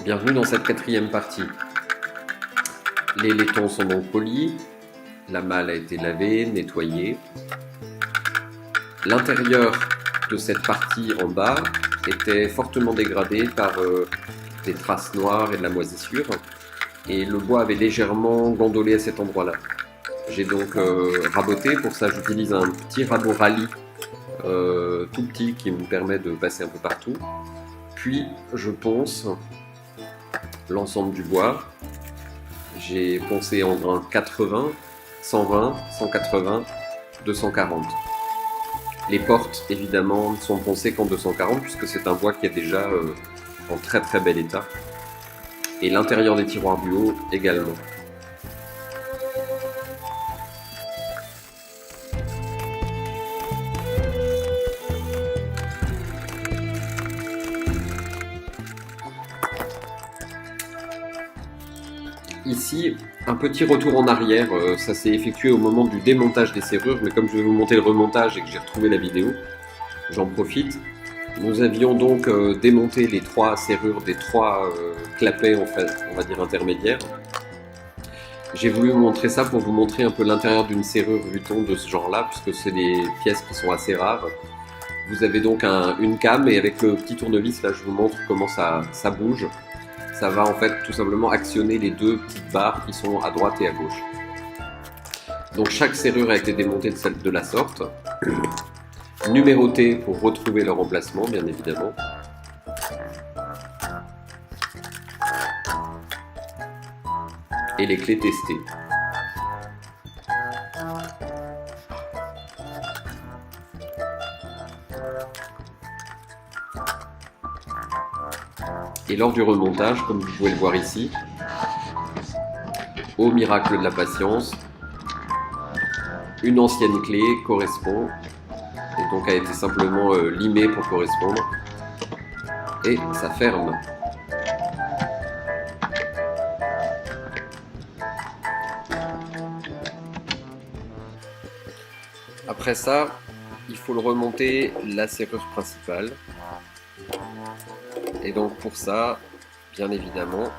Bienvenue dans cette quatrième partie. Les laitons sont donc polis, la malle a été lavée, nettoyée. L'intérieur de cette partie en bas était fortement dégradé par des traces noires et de la moisissure, et le bois avait légèrement gondolé à cet endroit-là. J'ai donc raboté. Pour ça j'utilise un petit rabot rallye tout petit qui me permet de passer un peu partout. Puis je ponce l'ensemble du bois. J'ai poncé en grains 80, 120, 180, 240. Les portes évidemment ne sont poncées qu'en 240 puisque c'est un bois qui est déjà en très très bel état. Et l'intérieur des tiroirs du haut également. Ici, un petit retour en arrière, ça s'est effectué au moment du démontage des serrures, mais comme je vais vous montrer le remontage et que j'ai retrouvé la vidéo, j'en profite. Nous avions donc démonté les 3 serrures des 3 clapets, en fait, on va dire intermédiaires. J'ai voulu vous montrer ça pour vous montrer un peu l'intérieur d'une serrure Vuitton de ce genre-là, puisque c'est des pièces qui sont assez rares. Vous avez donc une came, et avec le petit tournevis, là je vous montre comment ça bouge. Ça va en fait tout simplement actionner les 2 petites barres qui sont à droite et à gauche. Donc chaque serrure a été démontée de la sorte, numérotée pour retrouver leur emplacement bien évidemment. Et les clés testées. Et lors du remontage, comme vous pouvez le voir ici, au miracle de la patience, une ancienne clé correspond, et donc a été simplement limée pour correspondre, et ça ferme. Après ça, il faut le remonter la serrure principale. Et donc pour ça, bien évidemment,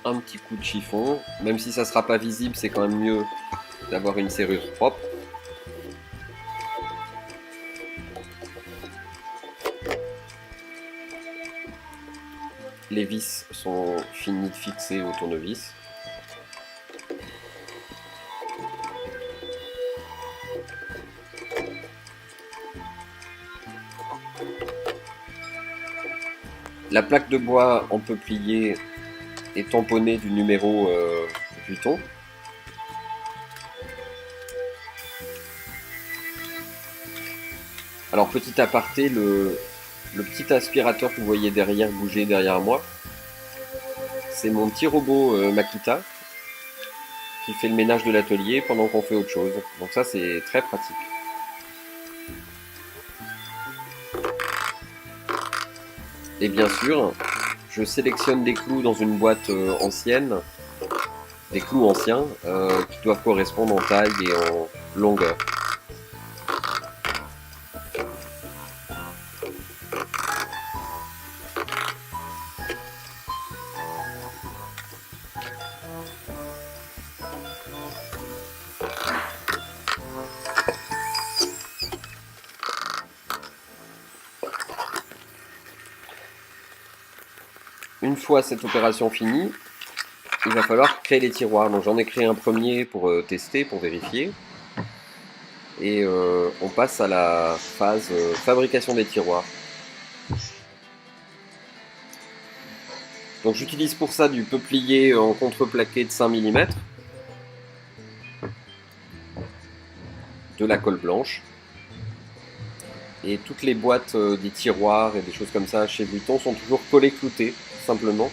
un petit coup de chiffon. Même si ça ne sera pas visible, c'est quand même mieux d'avoir une serrure propre. Les vis sont finies de fixer au tournevis. La plaque de bois en peuplier est tamponnée du numéro Vuitton. Alors petit aparté, le petit aspirateur que vous voyez derrière bouger derrière moi, c'est mon petit robot Makita qui fait le ménage de l'atelier pendant qu'on fait autre chose. Donc ça c'est très pratique. Et bien sûr, je sélectionne des clous dans une boîte ancienne, des clous anciens qui doivent correspondre en taille et en longueur. Une fois cette opération finie, il va falloir créer les tiroirs. Donc j'en ai créé un premier pour tester, pour vérifier. Et on passe à la phase fabrication des tiroirs. Donc j'utilise pour ça du peuplier en contreplaqué de 5 mm, de la colle blanche. Et toutes les boîtes des tiroirs et des choses comme ça chez Vuitton sont toujours collées cloutées, simplement.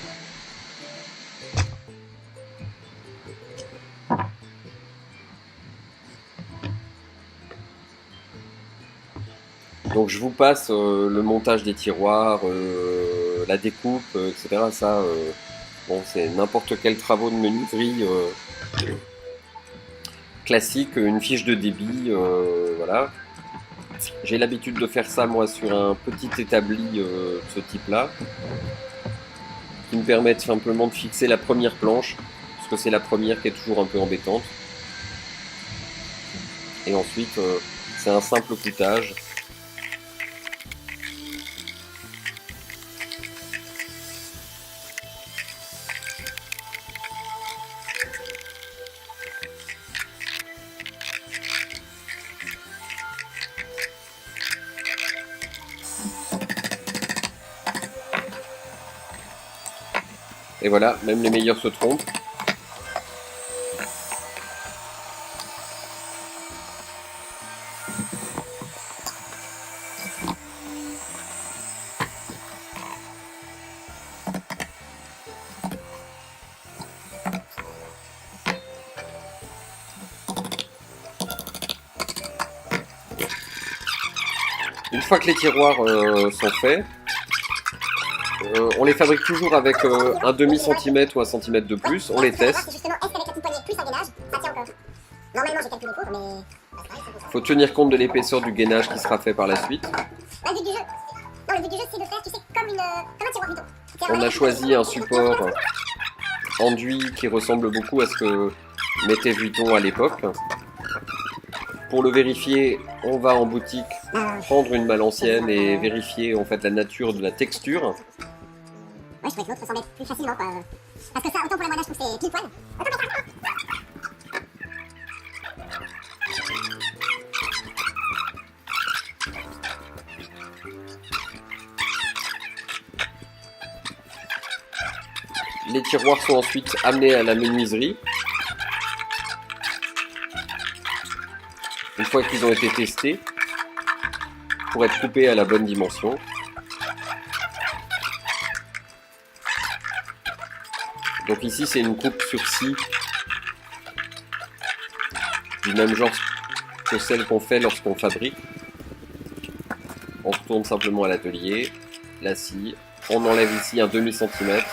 Donc je vous passe le montage des tiroirs, la découpe, etc. Ça, bon, c'est n'importe quel travaux de menuiserie classique, une fiche de débit, voilà. J'ai l'habitude de faire ça moi sur un petit établi de ce type-là, qui me permet simplement de fixer la première planche, parce que c'est la première qui est toujours un peu embêtante. Et ensuite, c'est un simple cloutage. Et voilà, même les meilleurs se trompent. Une fois que les tiroirs sont faits, on les fabrique toujours avec un demi-centimètre ou un centimètre de plus, on les teste. Il faut tenir compte de l'épaisseur du gainage qui sera fait par la suite. On a choisi un support enduit qui ressemble beaucoup à ce que mettait Vuitton à l'époque. Pour le vérifier, on va en boutique prendre une malle ancienne et vérifier en fait la nature de la texture. Ouais, je trouvais que l'autre ressemblait plus facilement, quoi. Parce que ça, autant pour la moyenne, je trouve que c'est pile poil. Les tiroirs sont ensuite amenés à la menuiserie. Une fois qu'ils ont été testés, pour être coupés à la bonne dimension. Donc ici c'est une coupe sur scie du même genre que celle qu'on fait lorsqu'on fabrique. On retourne simplement à l'atelier, la scie, on enlève ici un demi-centimètre.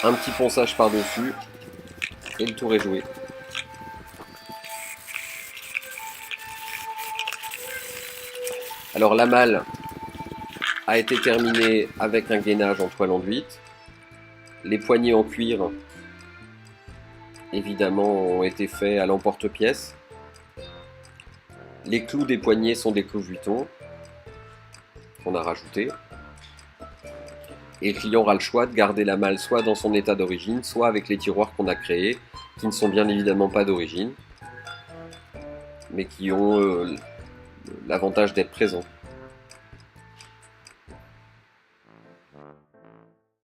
Un petit ponçage par-dessus et le tour est joué. Alors la malle a été terminée avec un gainage en toile enduite. Les poignées en cuir, évidemment, ont été faits à l'emporte-pièce. Les clous des poignées sont des clous Vuitton qu'on a rajoutés. Et le client aura le choix de garder la malle soit dans son état d'origine, soit avec les tiroirs qu'on a créés, qui ne sont bien évidemment pas d'origine, mais qui ont l'avantage d'être présents.